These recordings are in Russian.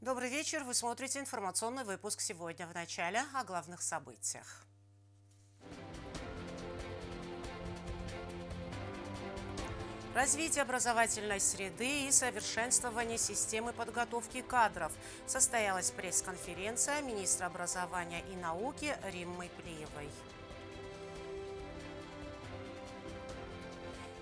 Добрый вечер. Вы смотрите информационный выпуск «Сегодня в начале» о главных событиях. Развитие образовательной среды и совершенствование системы подготовки кадров. Состоялась пресс-конференция министра образования и науки Риммы Плиевой.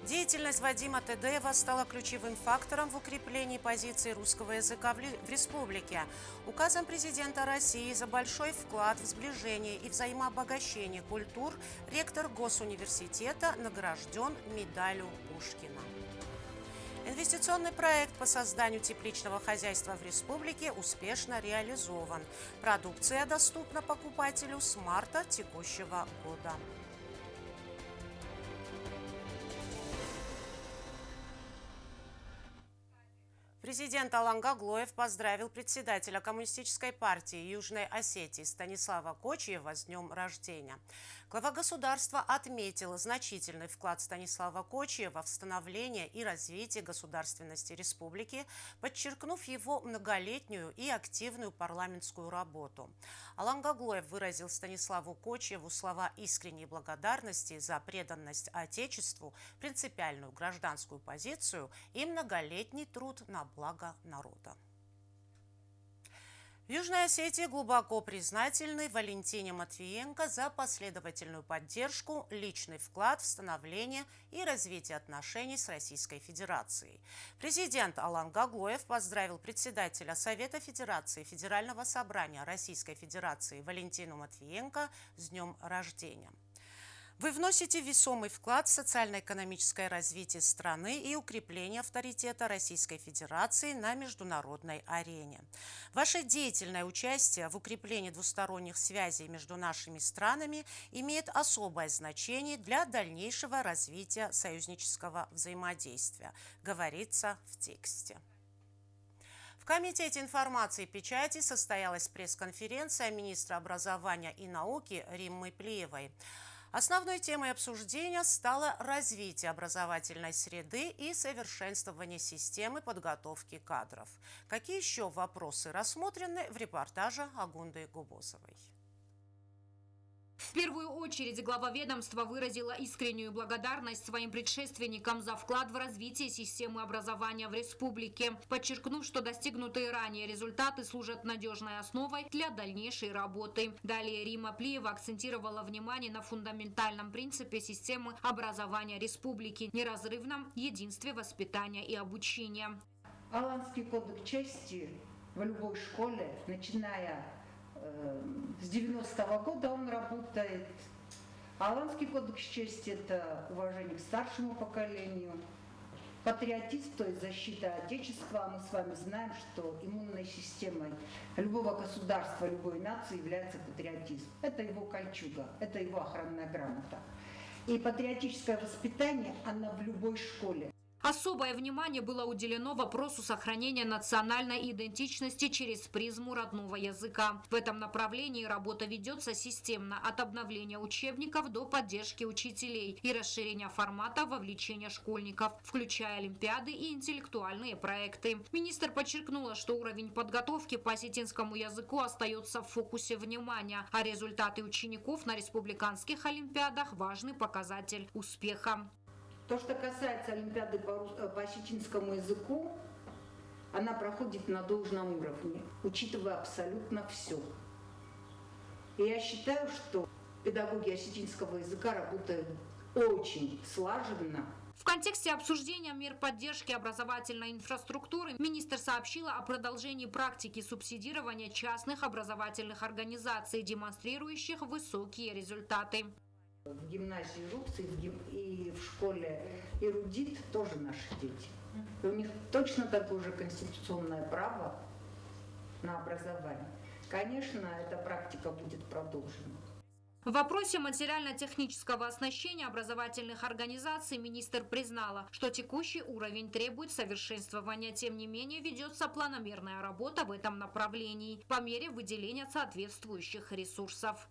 Деятельность Вадима Тедеева стала ключевым фактором в укреплении позиции русского языка в республике. Указом президента России за большой вклад в сближение и взаимообогащение культур ректор Госуниверситета награжден медалью Пушкина. Инвестиционный проект по созданию тепличного хозяйства в республике успешно реализован. Продукция доступна покупателю с марта текущего года. Президент Алан Гаглоев поздравил председателя Коммунистической партии Южной Осетии Станислава Кочиева с днем рождения. Глава государства отметил значительный вклад Станислава Кочиева в становление и развитие государственности республики, подчеркнув его многолетнюю и активную парламентскую работу. Алан Гаглоев выразил Станиславу Кочиеву слова искренней благодарности за преданность Отечеству, принципиальную гражданскую позицию и многолетний труд на благо народа. В Южной Осетии глубоко признательны Валентине Матвиенко за последовательную поддержку, личный вклад в становление и развитие отношений с Российской Федерацией. Президент Алан Гаглоев поздравил председателя Совета Федерации Федерального собрания Российской Федерации Валентину Матвиенко с днем рождения. Вы вносите весомый вклад в социально-экономическое развитие страны и укрепление авторитета Российской Федерации на международной арене. Ваше деятельное участие в укреплении двусторонних связей между нашими странами имеет особое значение для дальнейшего развития союзнического взаимодействия, говорится в тексте. В Комитете информации и печати состоялась пресс-конференция министра образования и науки Риммы Плиевой. Основной темой обсуждения стало развитие образовательной среды и совершенствование системы подготовки кадров. Какие еще вопросы рассмотрены в репортаже Агунды Губозовой? В первую очередь глава ведомства выразила искреннюю благодарность своим предшественникам за вклад в развитие системы образования в республике, подчеркнув, что достигнутые ранее результаты служат надежной основой для дальнейшей работы. Далее Римма Плиева акцентировала внимание на фундаментальном принципе системы образования республики – неразрывном единстве воспитания и обучения. Аланский кодекс чести в любой школе, начиная с 90-го года он работает. Аланский кодекс чести – это уважение к старшему поколению, патриотизм, то есть защита Отечества. Мы с вами знаем, что иммунной системой любого государства, любой нации является патриотизм. Это его кольчуга, это его охранная грамота. И патриотическое воспитание, оно в любой школе. Особое внимание было уделено вопросу сохранения национальной идентичности через призму родного языка. В этом направлении работа ведется системно, от обновления учебников до поддержки учителей и расширения формата вовлечения школьников, включая олимпиады и интеллектуальные проекты. Министр подчеркнула, что уровень подготовки по осетинскому языку остается в фокусе внимания, а результаты учеников на республиканских олимпиадах – важный показатель успеха. То, что касается олимпиады по осетинскому языку, она проходит на должном уровне, учитывая абсолютно все. И я считаю, что педагоги осетинского языка работают очень слаженно. В контексте обсуждения мер поддержки образовательной инфраструктуры министр сообщила о продолжении практики субсидирования частных образовательных организаций, демонстрирующих высокие результаты. В гимназии РУПС и в школе Эрудит тоже наши дети. И у них точно такое же конституционное право на образование. Конечно, эта практика будет продолжена. В вопросе материально-технического оснащения образовательных организаций министр признала, что текущий уровень требует совершенствования. Тем не менее, ведется планомерная работа в этом направлении по мере выделения соответствующих ресурсов.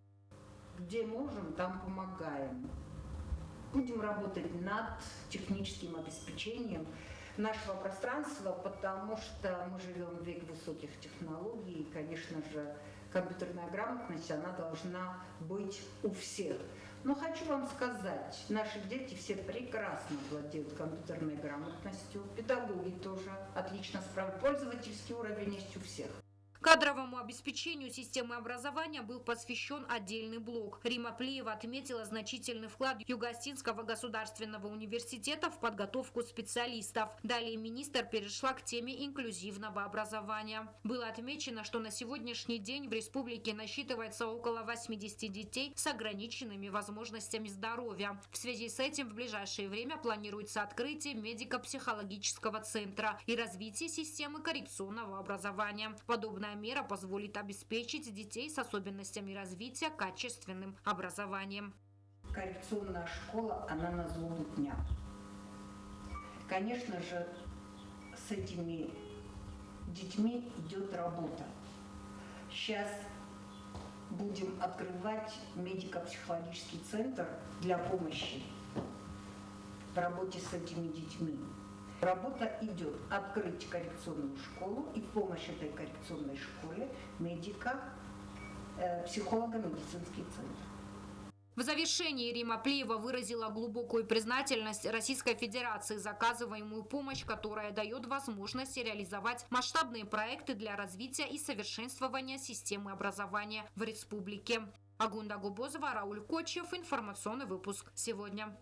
Где можем, там помогаем. Будем работать над техническим обеспечением нашего пространства, потому что мы живем в век высоких технологий, и, конечно же, компьютерная грамотность, она должна быть у всех. Но хочу вам сказать, наши дети все прекрасно владеют компьютерной грамотностью, педагоги тоже отлично справляются, пользовательский уровень есть у всех. Кадровому обеспечению системы образования был посвящен отдельный блок. Рима Плиева отметила значительный вклад Юго-Остинского государственного университета в подготовку специалистов. Далее министр перешла к теме инклюзивного образования. Было отмечено, что на сегодняшний день в республике насчитывается около 80 детей с ограниченными возможностями здоровья. В связи с этим в ближайшее время планируется открытие медико-психологического центра и развитие системы коррекционного образования. Подобная мера позволит обеспечить детей с особенностями развития качественным образованием. Коррекционная школа, она на злобу дня. Конечно же, с этими детьми идет работа. Сейчас будем открывать медико-психологический центр для помощи в работе с этими детьми. Работа идет открыть коррекционную школу и в помощь этой коррекционной школе психолого-медицинский центр. В завершении Рима Плиева выразила глубокую признательность Российской Федерации за оказываемую помощь, которая дает возможность реализовать масштабные проекты для развития и совершенствования системы образования в республике. Агунда Губозова, Рауль Кочев. Информационный выпуск сегодня.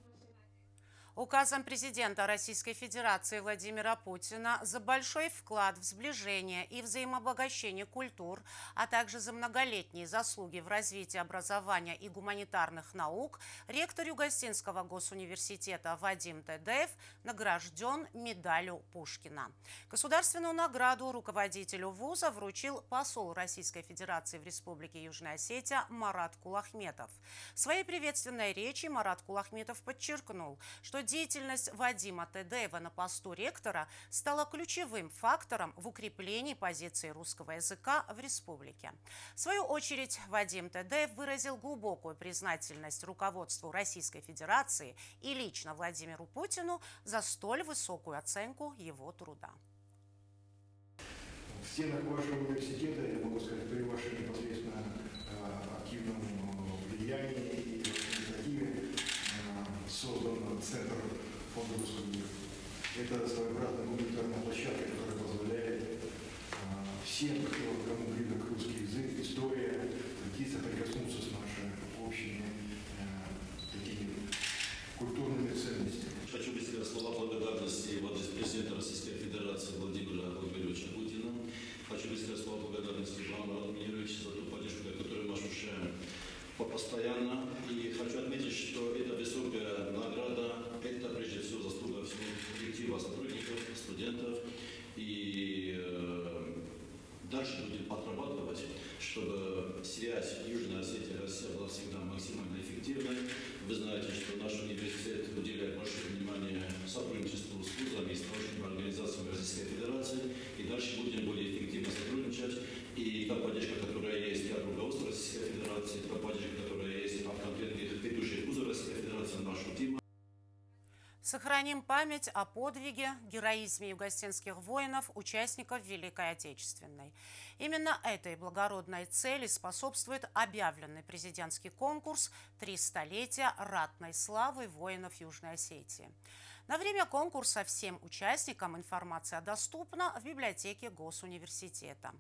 Указом президента Российской Федерации Владимира Путина за большой вклад в сближение и взаимообогащение культур, а также за многолетние заслуги в развитии образования и гуманитарных наук ректор Юго-Остинского госуниверситета Вадим Тедеев награжден медалью Пушкина. Государственную награду руководителю вуза вручил посол Российской Федерации в Республике Южная Осетия Марат Кулахметов. В своей приветственной речи Марат Кулахметов подчеркнул, что деятельность Вадима Тедеева на посту ректора стала ключевым фактором в укреплении позиции русского языка в республике. В свою очередь, Вадим Тедеев выразил глубокую признательность руководству Российской Федерации и лично Владимиру Путину за столь высокую оценку его труда. В стенах вашего университета, я могу сказать, при вашем непосредственно активном влиянии и инициативе создан Центр фонда русского мира. Это своеобразная гуманитарная площадка, которая позволяет всем, кому близок русский язык, история, традиция, прикоснуться с нашими общими такими культурными ценностями. Хочу высказать слова благодарности в адрес президента Российской Федерации Владимира Владимировича Путина. Хочу высказать слова благодарности вам, Марат Мунирович, за ту поддержку, которую мы ощущаем постоянно. И хочу отметить, что эта высокая награда – это прежде всего заслуга всего коллектива сотрудников, студентов. И дальше будем отрабатывать, чтобы связь Южной Осетии и России была всегда максимально эффективной. Вы знаете, что наш университет уделяет большое внимание сотрудничеству с вузами и с научными организациями Российской Федерации. И дальше будем более эффективно сотрудничать. И та поддержка, которая есть от руководства Российской Федерации, та поддержка, которая есть от конкретных ведущих вузов Российской Федерации, нашего тима. Сохраним память о подвиге, героизме юго-остинских воинов, участников Великой Отечественной. Именно этой благородной цели способствует объявленный президентский конкурс «3 столетия ратной славы воинов Южной Осетии». На время конкурса всем участникам информация доступна в библиотеке Госуниверситета.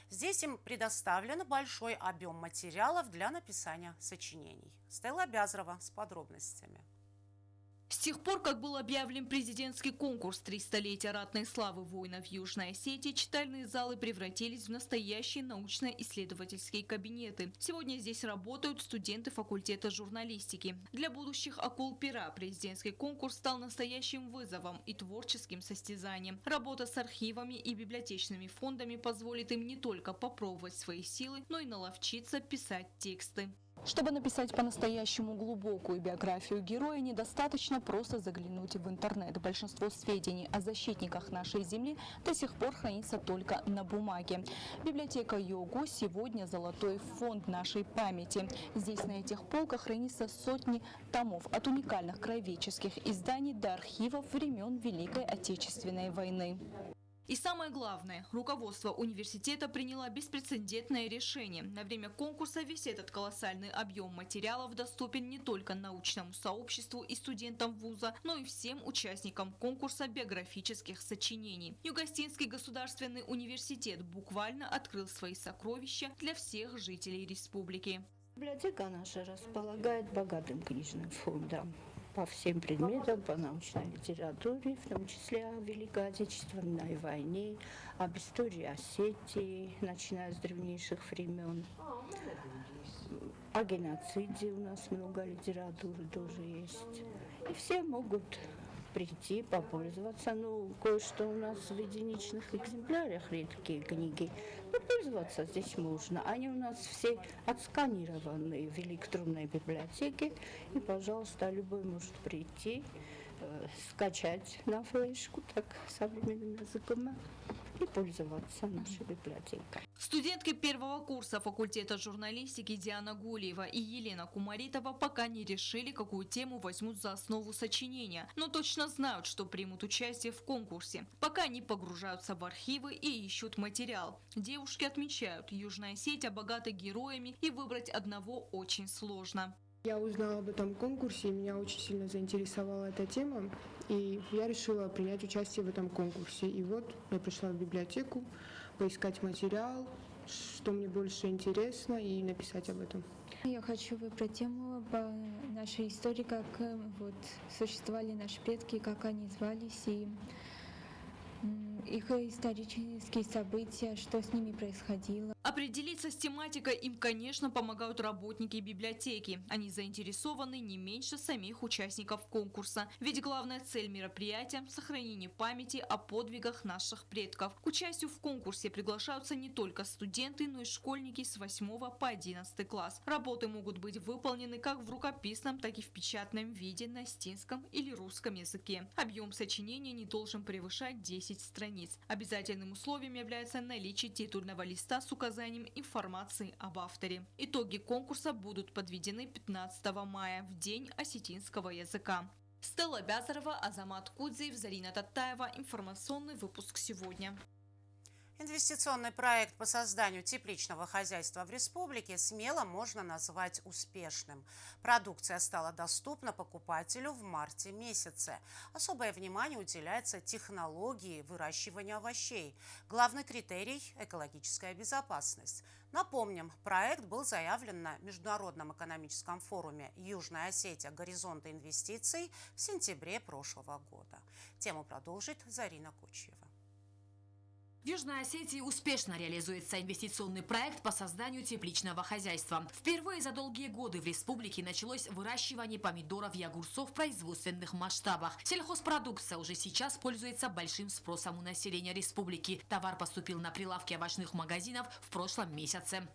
Здесь им предоставлен большой объем материалов для написания сочинений. Стелла Бязрова с подробностями. С тех пор, как был объявлен президентский конкурс «3 столетия ратной славы воинов Южной Осетии», читальные залы превратились в настоящие научно-исследовательские кабинеты. Сегодня здесь работают студенты факультета журналистики. Для будущих акул пера президентский конкурс стал настоящим вызовом и творческим состязанием. Работа с архивами и библиотечными фондами позволит им не только попробовать свои силы, но и наловчиться писать тексты. Чтобы написать по-настоящему глубокую биографию героя, недостаточно просто заглянуть в интернет. Большинство сведений о защитниках нашей земли до сих пор хранится только на бумаге. Библиотека ЮОГУ сегодня золотой фонд нашей памяти. Здесь на этих полках хранится сотни томов от уникальных краеведческих изданий до архивов времен Великой Отечественной войны. И самое главное, руководство университета приняло беспрецедентное решение. На время конкурса весь этот колоссальный объем материалов доступен не только научному сообществу и студентам вуза, но и всем участникам конкурса биографических сочинений. Югостинский государственный университет буквально открыл свои сокровища для всех жителей республики. Библиотека наша располагает богатым книжным фондом по всем предметам, по научной литературе, в том числе о Великой Отечественной войне, об истории Осетии, начиная с древнейших времен. О геноциде у нас много литературы тоже есть. И все могут прийти, попользоваться. Ну, кое-что у нас в единичных экземплярах, редкие книги. Попользоваться здесь можно. Они у нас все отсканированы в электронной библиотеке. И, пожалуйста, любой может прийти, скачать на флешку, так современным языком, и пользоваться нашей библиотекой. Студентки первого курса факультета журналистики Диана Гулиева и Елена Кумаритова пока не решили, какую тему возьмут за основу сочинения, но точно знают, что примут участие в конкурсе. Пока они погружаются в архивы и ищут материал. Девушки отмечают, Южная Осетия богата героями, и выбрать одного очень сложно. Я узнала об этом конкурсе, и меня очень сильно заинтересовала эта тема, и я решила принять участие в этом конкурсе. И вот я пришла в библиотеку поискать материал, что мне больше интересно, и написать об этом. Я хочу выбрать тему по нашей истории, как вот существовали наши предки, как они звались, и их исторические события, что с ними происходило. Определиться с тематикой им, конечно, помогают работники библиотеки. Они заинтересованы не меньше самих участников конкурса. Ведь главная цель мероприятия – сохранение памяти о подвигах наших предков. К участию в конкурсе приглашаются не только студенты, но и школьники с 8 по 11 класс. Работы могут быть выполнены как в рукописном, так и в печатном виде на остинском или русском языке. Объем сочинения не должен превышать 10 страниц. Обязательным условием является наличие титульного листа с указанием информации об авторе. Итоги конкурса будут подведены 15 мая, в День осетинского языка. Стелла Бязарова, Азамат Кудзиев, Зарина Таттаева. Информационный выпуск сегодня. Инвестиционный проект по созданию тепличного хозяйства в республике смело можно назвать успешным. Продукция стала доступна покупателю в марте месяце. Особое внимание уделяется технологии выращивания овощей. Главный критерий – экологическая безопасность. Напомним, проект был заявлен на Международном экономическом форуме «Южная Осетия. Горизонты инвестиций» в сентябре прошлого года. Тему продолжит Зарина Кучева. В Южной Осетии успешно реализуется инвестиционный проект по созданию тепличного хозяйства. Впервые за долгие годы в республике началось выращивание помидоров и огурцов в производственных масштабах. Сельхозпродукция уже сейчас пользуется большим спросом у населения республики. Товар поступил на прилавки овощных магазинов в прошлом месяце.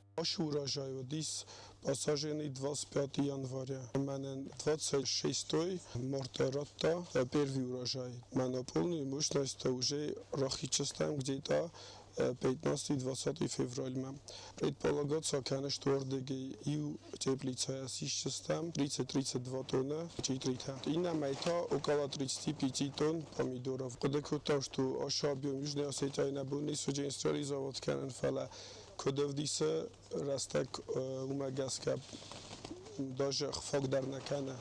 Посаженный 25 января. У меня 26 марта первый урожай. Моя полная мощность уже рахичастам где-то 15-20 февраля. Предполагается, конечно, ордеги и теплица сищастам 30-32 тонн читрита. И на мета около 35 тонн помидоров. Подекру то, что объем Южной Осетии на был не реализовать канен Кодовдиса растак умагаска даже фогдарнакана.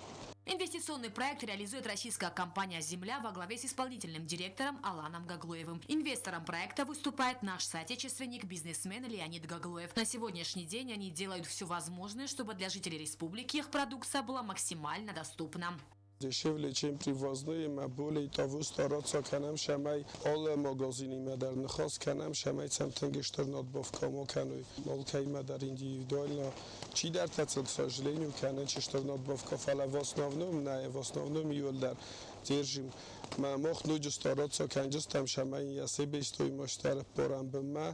Инвестиционный проект реализует российская компания «Земля» во главе с исполнительным директором Аланом Гаглоевым. Инвестором проекта выступает наш соотечественник, бизнесмен Леонид Гаглоев. На сегодняшний день они делают все возможное, чтобы для жителей республики их продукция была максимально доступна. Дешевле, чем привозные, а более того стараться канам шамай all магазины мадар нахас канам шамай центнгештер надбавка макану малкай мадар индивидуально чи дар тацел, к сожалению, канан чештер надбавка фала в основном юлдар держим. Мы мог люди стараться канжес там шамай я себе стоимость тар порам бма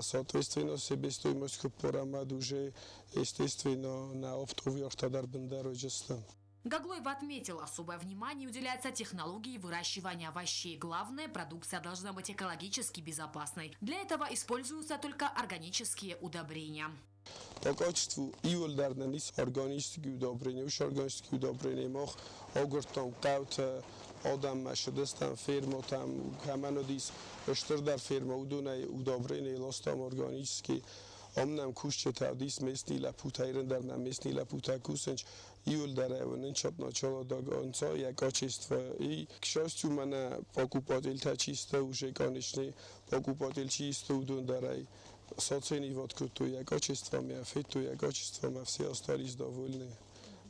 Соответственно, себестоимость купорамад уже, естественно, на оптовых тадар бендарожестан. Гаглоев отметил, особое внимание уделяется технологии выращивания овощей. Главное, продукция должна быть экологически безопасной. Для этого используются только органические удобрения. По качеству июль дарнанис органические удобрения, уж органические удобрения мох, огуртом, каут, адам машедестан ферма там, каманодис, штырдар ферма, удунай удобрения, лостом органические. Омнам кушче тавдис местный лапута ирендарнам местный лапута кусенч июль даревен чоп начало догонца я качество и к счастью мене покупатель-то чисто уже конечный покупатель чисто удун дарай соценивать крутое качество меня фитое качество мы все остались довольны.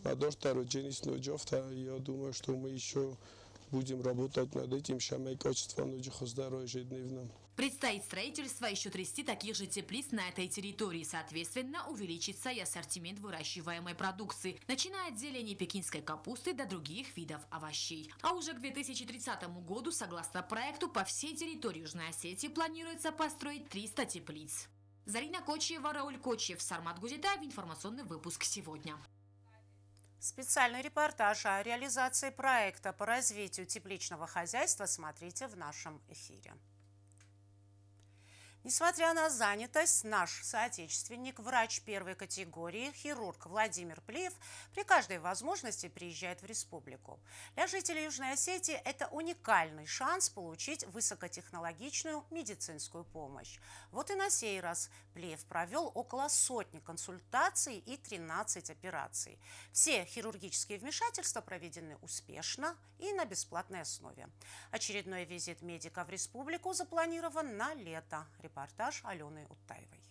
На дорта дженисную джофта я думаю, что мы еще будем работать над этим, шамай качеством здоровья ежедневно. Предстоит строительство еще 30 таких же теплиц на этой территории. Соответственно, увеличится и ассортимент выращиваемой продукции, начиная от зелени пекинской капусты до других видов овощей. А уже к 2030 году, согласно проекту, по всей территории Южной Осетии планируется построить 300 теплиц. Зарина Кочева, Рауль Кочев, Сармат Гузитаев. Информационный выпуск сегодня. Специальный репортаж о реализации проекта по развитию тепличного хозяйства смотрите в нашем эфире. Несмотря на занятость, наш соотечественник, врач первой категории, хирург Владимир Плиев при каждой возможности приезжает в республику. Для жителей Южной Осетии это уникальный шанс получить высокотехнологичную медицинскую помощь. Вот и на сей раз Плиев провел около сотни консультаций и 13 операций. Все хирургические вмешательства проведены успешно и на бесплатной основе. Очередной визит медика в республику запланирован на лето. Репортаж Алены Уттаевой.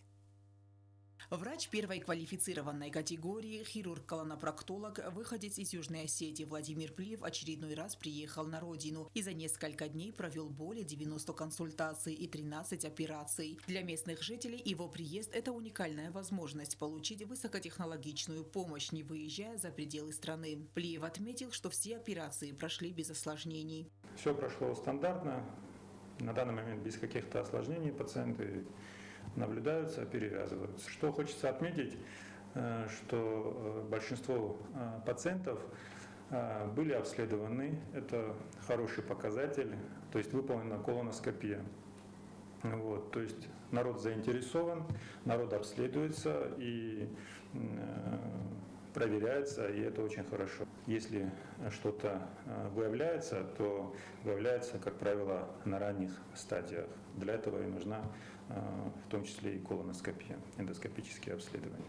Врач первой квалифицированной категории, хирург-колонопроктолог, выходец из Южной Осетии Владимир Плиев очередной раз приехал на родину и за несколько дней провел более 90 консультаций и 13 операций. Для местных жителей его приезд – это уникальная возможность получить высокотехнологичную помощь, не выезжая за пределы страны. Плиев отметил, что все операции прошли без осложнений. Все прошло стандартно. На данный момент без каких-то осложнений пациенты наблюдаются, перевязываются. Что хочется отметить, что большинство пациентов были обследованы, это хороший показатель, то есть выполнена колоноскопия. Вот, то есть народ заинтересован, народ обследуется и проверяется, и это очень хорошо. Если что-то выявляется, то выявляется, как правило, на ранних стадиях. Для этого и нужна в том числе и колоноскопия, эндоскопические обследования.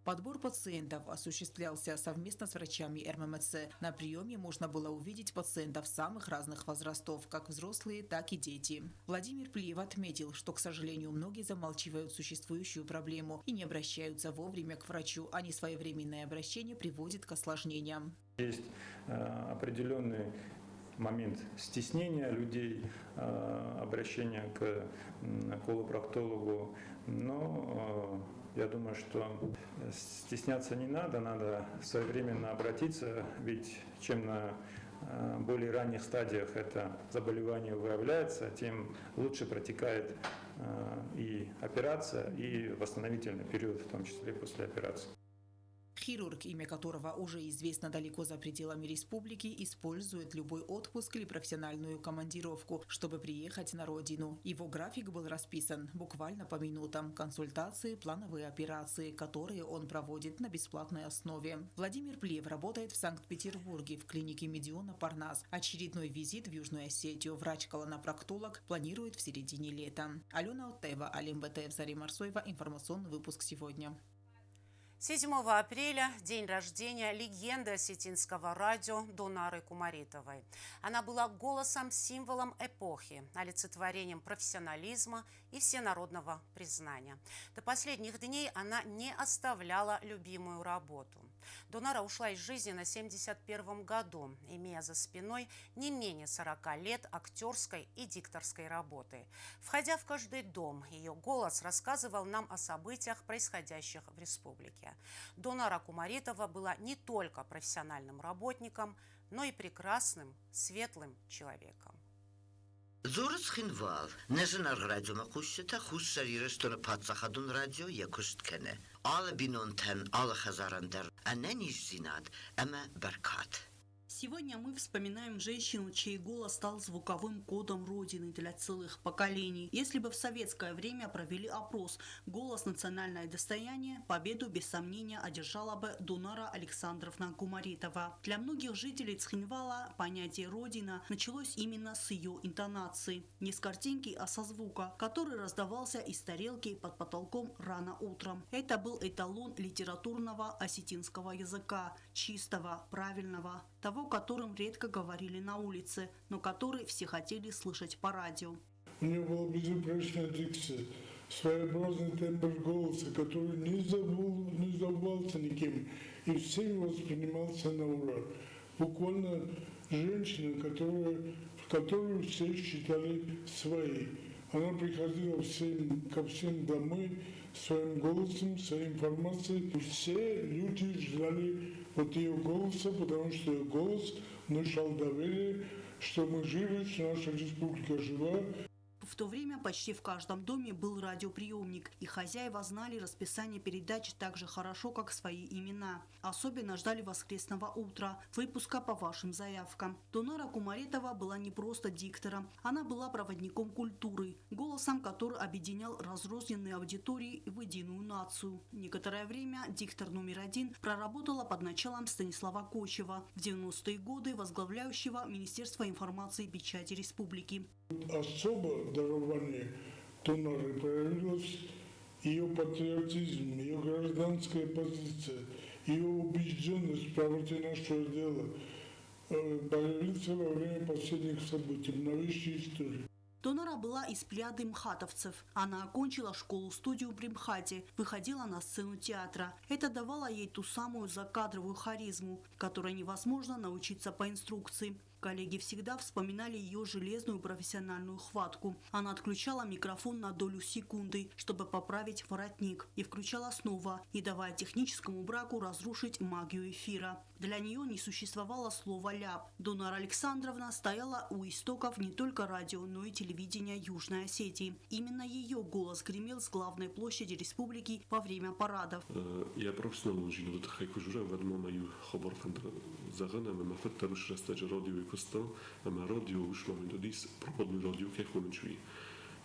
Подбор пациентов осуществлялся совместно с врачами РММЦ. На приеме можно было увидеть пациентов самых разных возрастов, как взрослые, так и дети. Владимир Плиев отметил, что, к сожалению, многие замалчивают существующую проблему и не обращаются вовремя к врачу, а несвоевременное обращение приводит к осложнениям. Есть определенный момент стеснения людей, обращения к колопроктологу, но я думаю, что стесняться не надо, надо своевременно обратиться, ведь чем на более ранних стадиях это заболевание выявляется, тем лучше протекает и операция, и восстановительный период, в том числе после операции. Хирург, имя которого уже известно далеко за пределами республики, использует любой отпуск или профессиональную командировку, чтобы приехать на родину. Его график был расписан буквально по минутам. Консультации, плановые операции, которые он проводит на бесплатной основе. Владимир Плиев работает в Санкт-Петербурге в клинике Медиона Парнас. Очередной визит в Южную Осетию врач-колонопроктолог планирует в середине лета. Алена Уттаева, Алим Бетаев, Зарим Арсоева. Информационный выпуск сегодня. 7 апреля – день рождения легенды осетинского радио Донары Кумаритовой. Она была голосом, символом эпохи, олицетворением профессионализма и всенародного признания. До последних дней она не оставляла любимую работу. Донара ушла из жизни на 71-м году, имея за спиной не менее 40 лет актерской и дикторской работы. Входя в каждый дом, ее голос рассказывал нам о событиях, происходящих в республике. Донара Кумаритова была не только профессиональным работником, но и прекрасным, светлым человеком. Զորս խինվալ, նեժնար ռադիոմա խուշտա խուշարիրեշտոնը պատսախադուն ռադիո եկուշտ կենե։ Ալը բինոնթեն, ալը խազարանդեր, անեն իշզինատ, əmə բərքատ։ Сегодня мы вспоминаем женщину, чей голос стал звуковым кодом Родины для целых поколений. Если бы в советское время провели опрос «Голос – национальное достояние», победу без сомнения одержала бы Дунара Александровна Гумаритова. Для многих жителей Цхинвала понятие «Родина» началось именно с ее интонации. Не с картинки, а со звука, который раздавался из тарелки под потолком рано утром. Это был эталон литературного осетинского языка, чистого, правильного, того, которым редко говорили на улице, но который все хотели слышать по радио. У нее была безупречная дикция, своеобразный тембр голоса, который не забывался никем и всеми воспринимался на ура. Буквально женщина, которую все считали своей. Она приходила ко всем домой своим голосом, своей информацией. И все люди ждали от ее голоса, потому что ее голос внушал доверие, что мы живы, что наша республика жива. В то время почти в каждом доме был радиоприемник, и хозяева знали расписание передач так же хорошо, как свои имена. Особенно ждали воскресного утра, выпуска по вашим заявкам. Дунара Гумаритова была не просто диктором, она была проводником культуры, голосом, который объединял разрозненные аудитории в единую нацию. Некоторое время диктор номер 1 проработала под началом Станислава Кочева, в 90-е годы возглавляющего Министерство информации и печати республики. Особо дарование Дунары проявилось ее патриотизм, ее гражданская позиция, ее убежденность в правоте нашего дела появился во время последних событий в новейшей истории. Дунара была из плеяды мхатовцев. Она окончила школу-студию при МХАТе, выходила на сцену театра. Это давало ей ту самую закадровую харизму, которой невозможно научиться по инструкции. Коллеги всегда вспоминали ее железную профессиональную хватку. Она отключала микрофон на долю секунды, чтобы поправить воротник, и включала снова, не давая техническому браку разрушить магию эфира. Для нее не существовало слова «ляп». Дунара Александровна стояла у истоков не только радио, но и телевидения Южной Осетии. Именно ее голос гремел с главной площади республики во время парадов. Я профессионал живу в Хайкужура, в одном мою хабар загана, мы фотографируем стаж радио Костан, а мы радио уж мы додис проводный радио как он чует.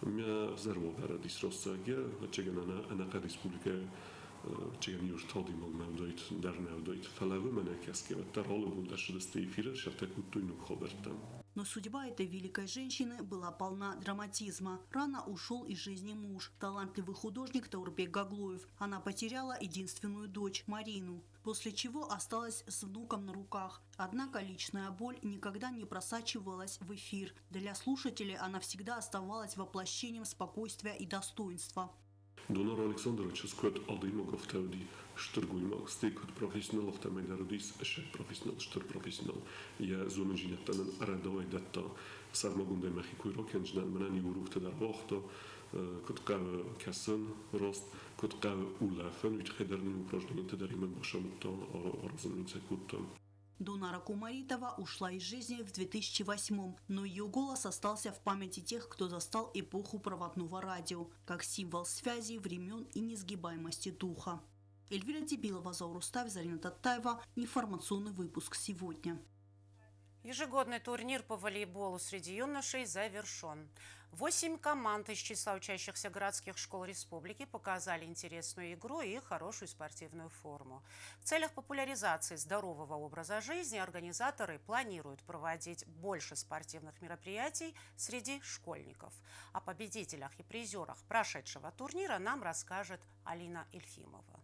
Я зарвал радис Россия, чегана на республика, чеган юж талди мог мавдойт, дарна мавдойт. Фалавы меня каски, вот таролы будут что досты эфира, шарта кутуйну хабартам. Но судьба этой великой женщины была полна драматизма. Рано ушел из жизни муж, талантливый художник Таурбек Гаглоев. Она потеряла единственную дочь, Марину, после чего осталась с внуком на руках. Однако личная боль никогда не просачивалась в эфир. Для слушателей она всегда оставалась воплощением спокойствия и достоинства. Дунар Александрович скот алдимогов тавди штургуймак стейкот профессионал в тамай дарудис шек профессионал штур профессионал. Я зону жинатанан радовой датта сармагундай махикуй рокенжнан манани урухта дар вахта кутка касон рост кутка улафан вич хедарним упражнением дариман башамутта разумница кутта. Дунара Гумаритова ушла из жизни в 2008-м, но ее голос остался в памяти тех, кто застал эпоху проводного радио, как символ связи, времен и несгибаемости духа. Эльвира Тибилова, Заур Устав, Зарина Таттаева. Информационный выпуск сегодня. Ежегодный турнир по волейболу среди юношей завершен. 8 команд из числа учащихся городских школ республики показали интересную игру и хорошую спортивную форму. В целях популяризации здорового образа жизни организаторы планируют проводить больше спортивных мероприятий среди школьников. О победителях и призерах прошедшего турнира нам расскажет Алина Ильфимова.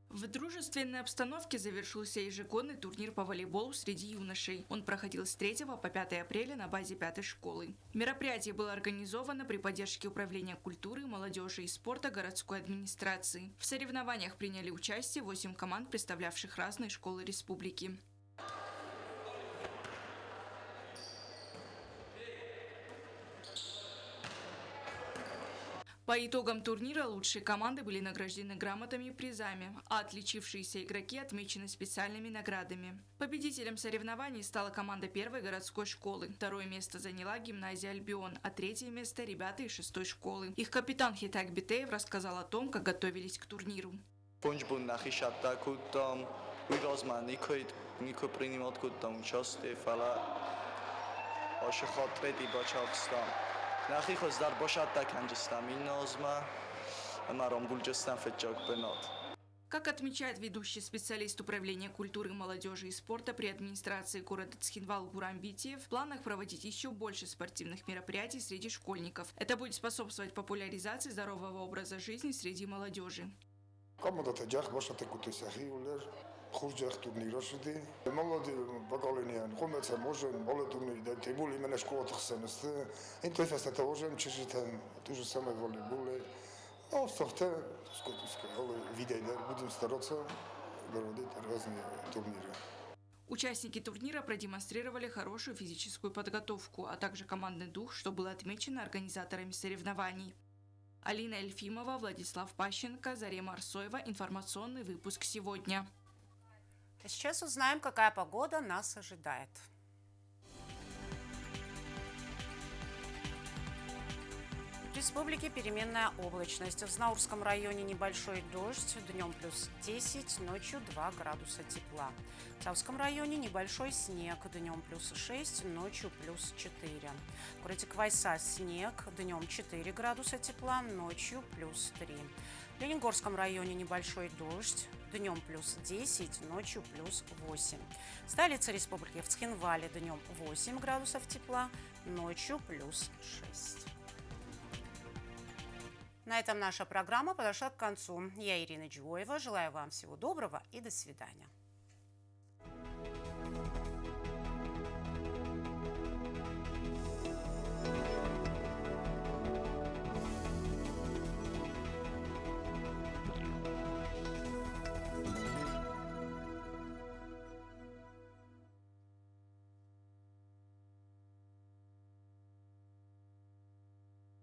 В дружественной обстановке завершился ежегодный турнир по волейболу среди юношей. Он проходил с 3 по 5 апреля на базе 5-й школы. Мероприятие было организовано при поддержке Управления культуры, молодежи и спорта городской администрации. В соревнованиях приняли участие 8 команд, представлявших разные школы республики. По итогам турнира лучшие команды были награждены грамотами и призами, а отличившиеся игроки отмечены специальными наградами. Победителем соревнований стала команда первой городской школы. Второе место заняла гимназия «Альбион», а третье место – ребята из 6-й школы. Их капитан Хитак Битеев рассказал о том, как готовились к турниру. Как отмечает ведущий специалист управления культуры, молодежи и спорта при администрации города Цхинвал Гурам Битиев, в планах проводить еще больше спортивных мероприятий среди школьников. Это будет способствовать популяризации здорового образа жизни среди молодежи. ხურჯახ ტურნირებში მოლოდი ბაკალინიან ხომეცა можем молодыми да тем более именно школа тхсенст интересно это уже чуть-чуть тоже самое волейболе а софта сколько видео будем стараться проводить разные турниры. Участники турнира продемонстрировали хорошую физическую подготовку, а также командный дух, что было отмечено организаторами соревнований. Алина Эльфимова, Владислав Пащенко, Зарема Арсоева. Информационный выпуск сегодня. Сейчас узнаем, какая погода нас ожидает. В республике переменная облачность. В Знаурском районе небольшой дождь, днем плюс 10, ночью 2 градуса тепла. В Савском районе небольшой снег, днем плюс 6, ночью плюс 4. В городе Квайса снег, днем 4 градуса тепла, ночью плюс 3. В Лениногорском районе небольшой дождь, днем плюс 10, ночью плюс 8. Столица республики в Цхинвале днем 8 градусов тепла, ночью плюс 6. На этом наша программа подошла к концу. Я Ирина Джиоева. Желаю вам всего доброго и до свидания.